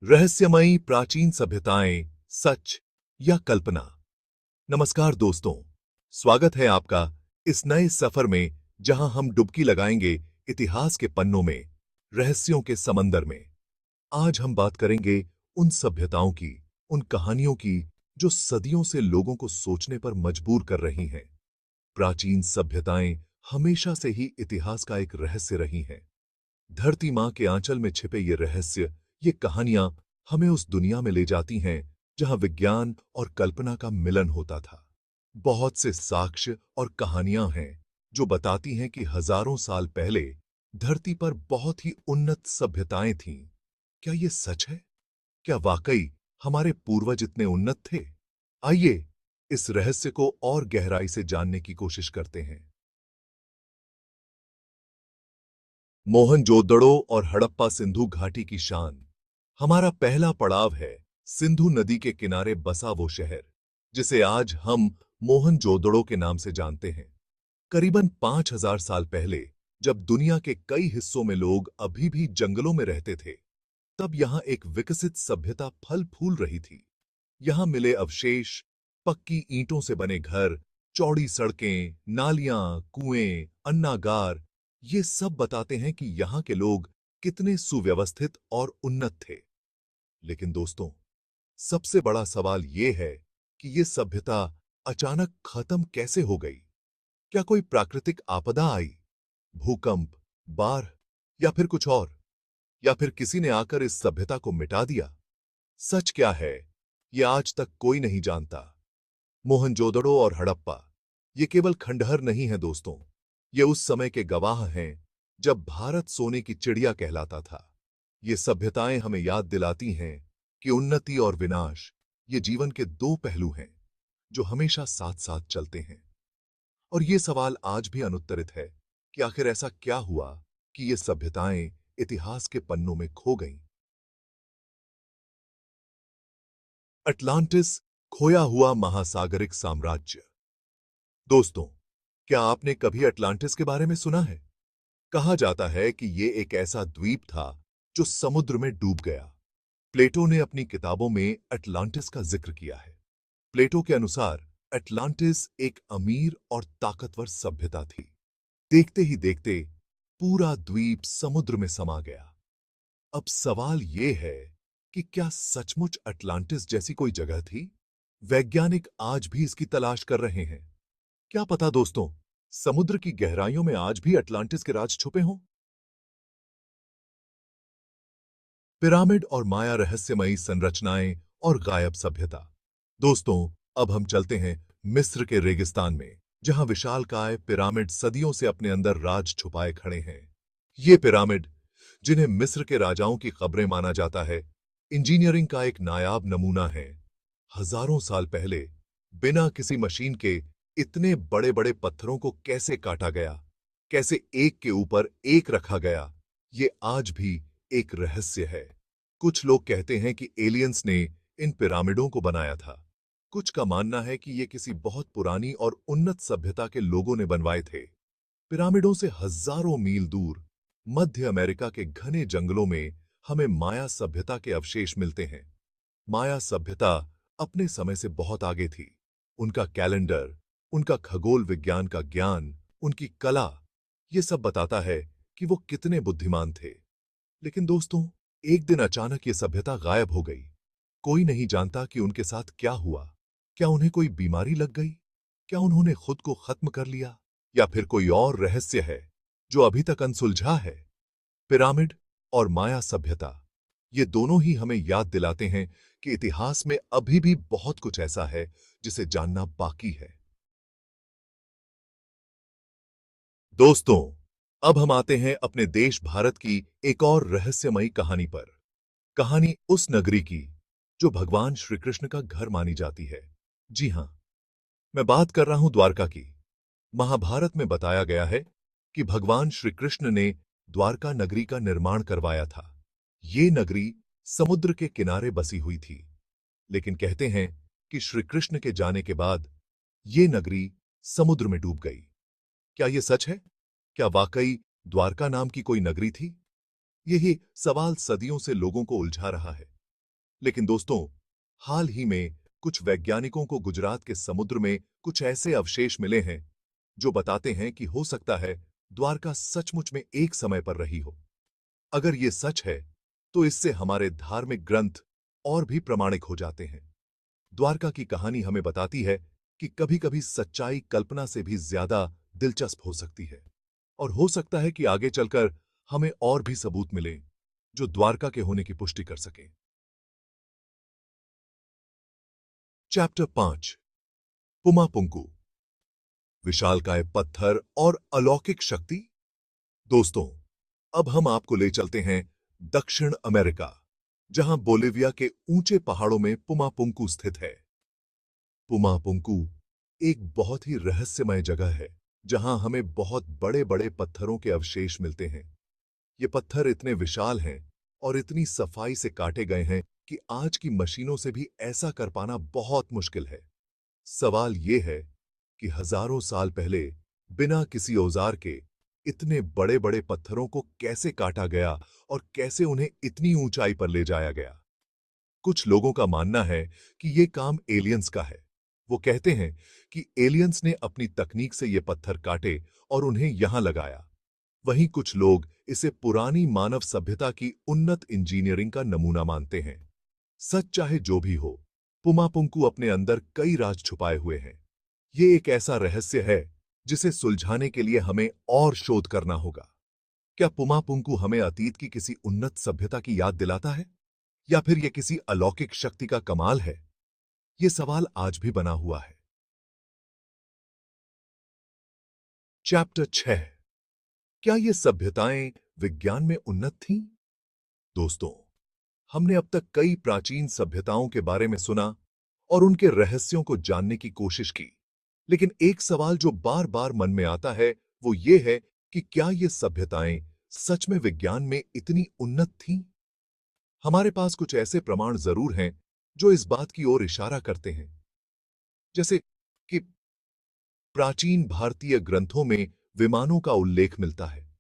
रहस्यमयी प्राचीन सभ्यताएं, सच या कल्पना। नमस्कार दोस्तों, स्वागत है आपका इस नए सफर में जहां हम डुबकी लगाएंगे इतिहास के पन्नों में, रहस्यों के समंदर में। आज हम बात करेंगे उन सभ्यताओं की, उन कहानियों की जो सदियों से लोगों को सोचने पर मजबूर कर रही हैं। प्राचीन सभ्यताएं हमेशा से ही इतिहास का एक रहस्य रही हैं। धरती मां के आंचल में छिपे ये रहस्य, ये कहानियां हमें उस दुनिया में ले जाती हैं जहां विज्ञान और कल्पना का मिलन होता था। बहुत से साक्ष्य और कहानियां हैं जो बताती हैं कि हजारों साल पहले धरती पर बहुत ही उन्नत सभ्यताएं थीं। क्या ये सच है? क्या वाकई हमारे पूर्वज इतने उन्नत थे? आइए इस रहस्य को और गहराई से जानने की कोशिश करते हैं। मोहनजोदड़ो और हड़प्पा सिंधु घाटी की शान। हमारा पहला पड़ाव है सिंधु नदी के किनारे बसा वो शहर जिसे आज हम मोहनजोदड़ो के नाम से जानते हैं। करीबन 5000 साल पहले, जब दुनिया के कई हिस्सों में लोग अभी भी जंगलों में रहते थे, तब यहां एक विकसित सभ्यता फल फूल रही थी। यहां मिले अवशेष, पक्की ईंटों से बने घर, चौड़ी सड़कें, नालियां, कुएं, अन्नागार, ये सब बताते हैं कि यहां के लोग कितने सुव्यवस्थित और उन्नत थे। लेकिन दोस्तों, सबसे बड़ा सवाल ये है कि ये सभ्यता अचानक खत्म कैसे हो गई? क्या कोई प्राकृतिक आपदा आई, भूकंप, बाढ़, या फिर कुछ और? या फिर किसी ने आकर इस सभ्यता को मिटा दिया? सच क्या है, ये आज तक कोई नहीं जानता। मोहनजोदड़ो और हड़प्पा, ये केवल खंडहर नहीं है दोस्तों, ये उस समय के गवाह हैं जब भारत सोने की चिड़िया कहलाता था। ये सभ्यताएं हमें याद दिलाती हैं कि उन्नति और विनाश, ये जीवन के दो पहलू हैं जो हमेशा साथ साथ चलते हैं। और ये सवाल आज भी अनुत्तरित है कि आखिर ऐसा क्या हुआ कि ये सभ्यताएं इतिहास के पन्नों में खो गईं। अटलांटिस, खोया हुआ महासागरिक साम्राज्य। दोस्तों, क्या आपने कभी अटलांटिस के बारे में सुना है? कहा जाता है कि ये एक ऐसा द्वीप था जो समुद्र में डूब गया। प्लेटो ने अपनी किताबों में अटलांटिस का जिक्र किया है। प्लेटो के अनुसार अटलांटिस एक अमीर और ताकतवर सभ्यता थी। देखते ही देखते पूरा द्वीप समुद्र में समा गया। अब सवाल ये है कि क्या सचमुच अटलांटिस जैसी कोई जगह थी? वैज्ञानिक आज भी इसकी तलाश कर रहे हैं। क्या पता दोस्तों, समुद्र की गहराइयों में आज भी अटलांटिस के राज छुपे हों। पिरामिड और माया, रहस्यमयी संरचनाएं और गायब सभ्यता। दोस्तों, अब हम चलते हैं मिस्र के रेगिस्तान में, जहां विशालकाय पिरामिड सदियों से अपने अंदर राज छुपाए खड़े हैं। ये पिरामिड, जिन्हें मिस्र के राजाओं की कब्रें माना जाता है, इंजीनियरिंग का एक नायाब नमूना है। हजारों साल पहले बिना किसी मशीन के इतने बड़े बड़े पत्थरों को कैसे काटा गया, कैसे एक के ऊपर एक रखा गया, ये आज भी एक रहस्य है। कुछ लोग कहते हैं कि एलियंस ने इन पिरामिडों को बनाया था। कुछ का मानना है कि ये किसी बहुत पुरानी और उन्नत सभ्यता के लोगों ने बनवाए थे। पिरामिडों से हजारों मील दूर मध्य अमेरिका के घने जंगलों में हमें माया सभ्यता के अवशेष मिलते हैं। माया सभ्यता अपने समय से बहुत आगे थी। उनका कैलेंडर, उनका खगोल विज्ञान का ज्ञान, उनकी कला, ये सब बताता है कि वो कितने बुद्धिमान थे। लेकिन दोस्तों, एक दिन अचानक ये सभ्यता गायब हो गई। कोई नहीं जानता कि उनके साथ क्या हुआ। क्या उन्हें कोई बीमारी लग गई? क्या उन्होंने खुद को खत्म कर लिया? या फिर कोई और रहस्य है जो अभी तक अनसुलझा है? पिरामिड और माया सभ्यता, ये दोनों ही हमें याद दिलाते हैं कि इतिहास में अभी भी बहुत कुछ ऐसा है जिसे जानना बाकी है। दोस्तों, अब हम आते हैं अपने देश भारत की एक और रहस्यमयी कहानी पर। कहानी उस नगरी की जो भगवान श्री कृष्ण का घर मानी जाती है। जी हां, मैं बात कर रहा हूं द्वारका की। महाभारत में बताया गया है कि भगवान श्री कृष्ण ने द्वारका नगरी का निर्माण करवाया था। ये नगरी समुद्र के किनारे बसी हुई थी। लेकिन कहते हैं कि श्री कृष्ण के जाने के बाद ये नगरी समुद्र में डूब गई। क्या यह सच है? क्या वाकई द्वारका नाम की कोई नगरी थी? यही सवाल सदियों से लोगों को उलझा रहा है। लेकिन दोस्तों, हाल ही में कुछ वैज्ञानिकों को गुजरात के समुद्र में कुछ ऐसे अवशेष मिले हैं जो बताते हैं कि हो सकता है द्वारका सचमुच में एक समय पर रही हो। अगर ये सच है, तो इससे हमारे धार्मिक ग्रंथ और भी प्रमाणिक हो जाते हैं। द्वारका की कहानी हमें बताती है कि कभी-कभी सच्चाई कल्पना से भी ज्यादा दिलचस्प हो सकती है और हो सकता है कि आगे चलकर हमें और भी सबूत मिले जो द्वारका के होने की पुष्टि कर सकें। चैप्टर 5, पुमापुंकु, विशालकाय पत्थर और अलौकिक शक्ति। दोस्तों, अब हम आपको ले चलते हैं दक्षिण अमेरिका, जहां बोलिविया के ऊंचे पहाड़ों में पुमापुंकु स्थित है। पुमापुंकु एक बहुत ही रहस्यमय जगह है, जहां हमें बहुत बड़े-बड़े पत्थरों के अवशेष मिलते हैं। ये पत्थर इतने विशाल हैं और इतनी सफाई से काटे गए हैं कि आज की मशीनों से भी ऐसा कर पाना बहुत मुश्किल है। सवाल ये है कि हजारों साल पहले बिना किसी औजार के इतने बड़े-बड़े पत्थरों को कैसे काटा गया और कैसे उन्हें इतनी ऊंचाई पर ले जाया गया। कुछ लोगों का मानना है कि ये काम एलियंस का है। वो कहते हैं कि एलियंस ने अपनी तकनीक से ये पत्थर काटे और उन्हें यहां लगाया। वहीं कुछ लोग इसे पुरानी मानव सभ्यता की उन्नत इंजीनियरिंग का नमूना मानते हैं। सच चाहे जो भी हो, पुमापुंकु अपने अंदर कई राज छुपाए हुए हैं। ये एक ऐसा रहस्य है जिसे सुलझाने के लिए हमें और शोध करना होगा। क्या पुमापुंकु हमें अतीत की किसी उन्नत सभ्यता की याद दिलाता है, या फिर यह किसी अलौकिक शक्ति का कमाल है? ये सवाल आज भी बना हुआ है। चैप्टर 6, क्या ये सभ्यताएं विज्ञान में उन्नत थीं? दोस्तों, हमने अब तक कई प्राचीन सभ्यताओं के बारे में सुना और उनके रहस्यों को जानने की कोशिश की। लेकिन एक सवाल जो बार-बार मन में आता है, वो ये है कि क्या ये सभ्यताएं सच में विज्ञान में इतनी उन्नत थीं? हमारे पास कुछ ऐसे प्रमाण जरूर हैं जो इस बात की ओर इशारा करते हैं, जैसे कि प्राचीन भारतीय ग्रंथों में विमानों का उल्लेख मिलता है।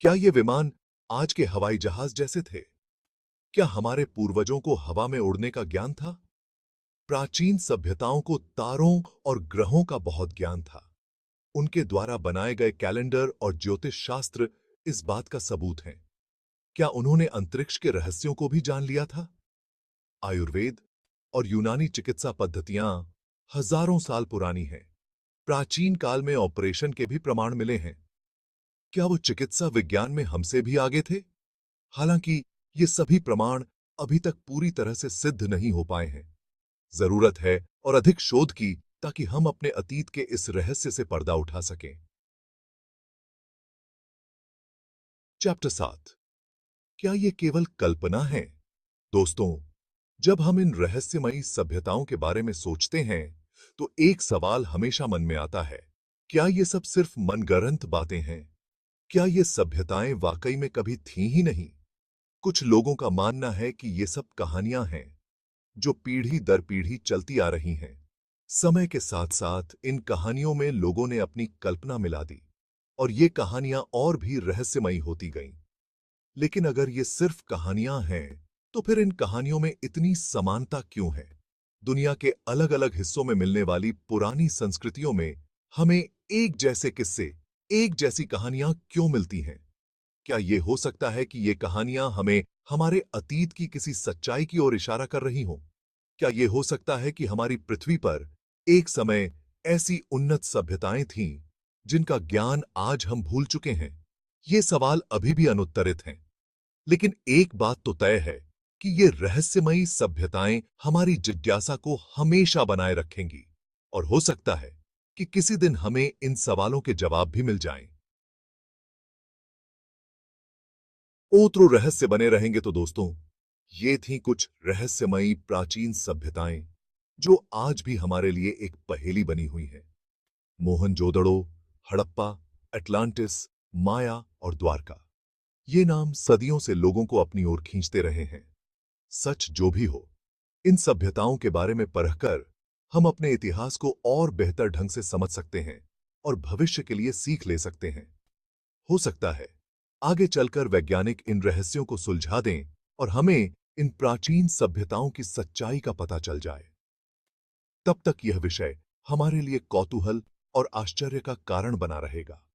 क्या ये विमान आज के हवाई जहाज जैसे थे? क्या हमारे पूर्वजों को हवा में उड़ने का ज्ञान था? प्राचीन सभ्यताओं को तारों और ग्रहों का बहुत ज्ञान था। उनके द्वारा बनाए गए कैलेंडर और ज्योतिष शास्त्र इस बात का सबूत हैं। क्या उन्होंने अंतरिक्ष के रहस्यों को भी जान लिया था? आयुर्वेद और यूनानी चिकित्सा पद्धतियां हजारों साल पुरानी हैं। प्राचीन काल में ऑपरेशन के भी प्रमाण मिले हैं। क्या वो चिकित्सा विज्ञान में हमसे भी आगे थे? हालांकि ये सभी प्रमाण अभी तक पूरी तरह से सिद्ध नहीं हो पाए हैं। जरूरत है और अधिक शोध की, ताकि हम अपने अतीत के इस रहस्य से पर्दा उठा सकें। चैप्टर 7, क्या ये केवल कल्पना है? दोस्तों, जब हम इन रहस्यमयी सभ्यताओं के बारे में सोचते हैं, तो एक सवाल हमेशा मन में आता है। क्या ये सब सिर्फ मनगढ़ंत बातें हैं? क्या ये सभ्यताएं वाकई में कभी थीं ही नहीं? कुछ लोगों का मानना है कि ये सब कहानियां हैं जो पीढ़ी दर पीढ़ी चलती आ रही हैं। समय के साथ साथ इन कहानियों में लोगों ने अपनी कल्पना मिला दी और ये कहानियां और भी रहस्यमयी होती गईं। लेकिन अगर ये सिर्फ कहानियां हैं, तो फिर इन कहानियों में इतनी समानता क्यों है? दुनिया के अलग-अलग हिस्सों में मिलने वाली पुरानी संस्कृतियों में हमें एक जैसे किस्से, एक जैसी कहानियां क्यों मिलती हैं? क्या ये हो सकता है कि ये कहानियां हमें हमारे अतीत की किसी सच्चाई की ओर इशारा कर रही हों? क्या ये हो सकता है कि हमारी पृथ्वी पर एक समय ऐसी उन्नत सभ्यताएं थीं जिनका ज्ञान आज हम भूल चुके हैं? ये सवाल अभी भी अनुत्तरित हैं। लेकिन एक बात तो तय है कि ये रहस्यमयी सभ्यताएं हमारी जिज्ञासा को हमेशा बनाए रखेंगी और हो सकता है कि किसी दिन हमें इन सवालों के जवाब भी मिल जाएं। ओतरो रहस्य बने रहेंगे तो दोस्तों, ये थी कुछ रहस्यमयी प्राचीन सभ्यताएं जो आज भी हमारे लिए एक पहेली बनी हुई हैं। मोहनजोदड़ो, हड़प्पा, अटलांटिस, माया और द्वारका, ये नाम सदियों से लोगों को अपनी ओर खींचते रहे हैं। सच जो भी हो, इन सभ्यताओं के बारे में पढ़कर हम अपने इतिहास को और बेहतर ढंग से समझ सकते हैं और भविष्य के लिए सीख ले सकते हैं। हो सकता है आगे चलकर वैज्ञानिक इन रहस्यों को सुलझा दें और हमें इन प्राचीन सभ्यताओं की सच्चाई का पता चल जाए। तब तक यह विषय हमारे लिए कौतूहल और आश्चर्य का कारण बना रहेगा।